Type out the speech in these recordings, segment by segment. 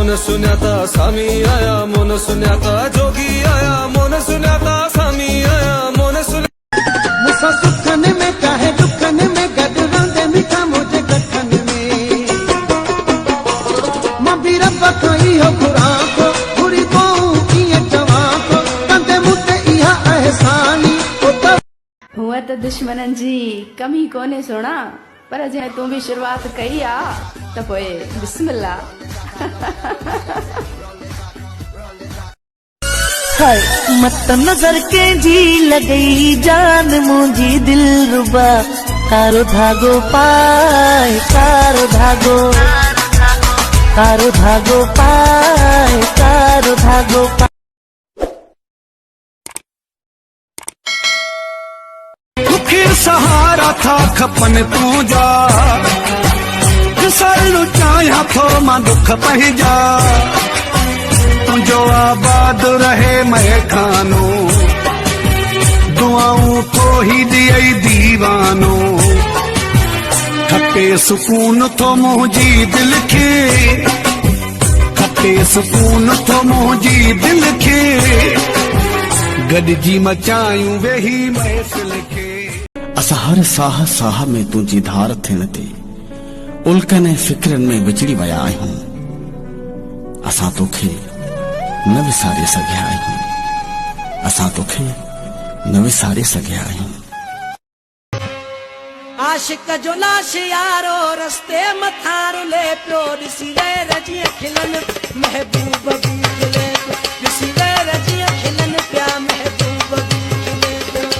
मन सुन्याता सामी आया, मन सुन्याता जोगी आया, मन सुन्याता सामी आया, मन सुन्या मुसा सुखन में चाहे दुखन में गद रंदे मिठा मुझे गठन में मां भी रब कई हो खुराको पूरी बहु की जवाको कंदे मुते इहा एहसानी हुआ तो दुश्मनन जी कमी कोने सोना, पर जे तू भी शुरुआत कई आ तो पोए बिस्मिल्लाह। हाय मत नजर के जी लगई जान मुझी दिल रुबा, तारो धागो पाए तारो धागो, तारो धागो पाए तारो धागो पाए। दुखी सहारा था खपन तू जा, सालू चाया थो मां दुख पही जा, तुझो आबाद रहे मैं खानो, दुआऊं तो ही दियई दीवानो, खपे सुकून तो मुझी दिल खे, खपे सुकून तो मुझी दिल खे, गॾिजी मचायूं वेही महफ़िल खे। असां हर साह साह में तुझी धार थियण ते उल्कन ऐं फिक्रन में विछड़ी विया आहियूं, असां तोखे न विसारे सघिया आहियूं, असां तोखे न विसारे सघिया आहियूं। आशिक जो लाश यारो रस्ते मथां रुले पियो, ॾिसी रे जीअं खिलन महबूब भी खिले पियो, ॾिसी रे जीअं खिलन पिया महबूब भी खिले पियो।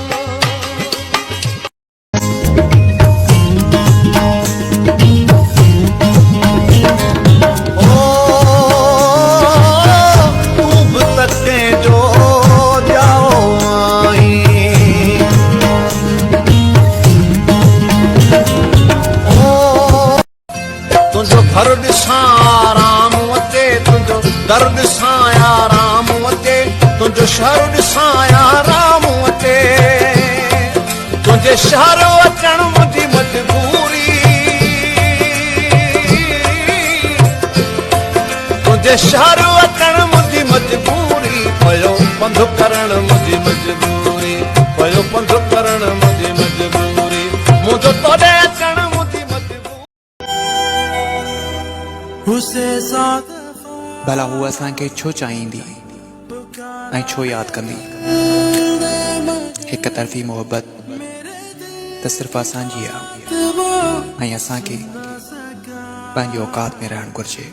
तुझो घर ॾिसां आराम वते, तुझो दर ॾिसां आराम वते, तुझो शहर ॾिसां आराम वते, तुझे शहर अचण मुंहिंजी मजबूरी, तुझे शहर अचण मुंहिंजी मजबूरी, पयो पंधु करण मुंहिंजी मजबूरी, पयो पंधु करण मुंहिंजी मजबूरी, मुंहिंजो तोॾे अचण मुंहिंजी मजबूरी। भला हुआ असां के छो चाहींदी ऐं छो याद कंदी, हिक तरफ़ी मोहब्बत त सिर्फ़ असांजी आहे ऐं असां के पंहिंजी औकात में रहण घुर्जे।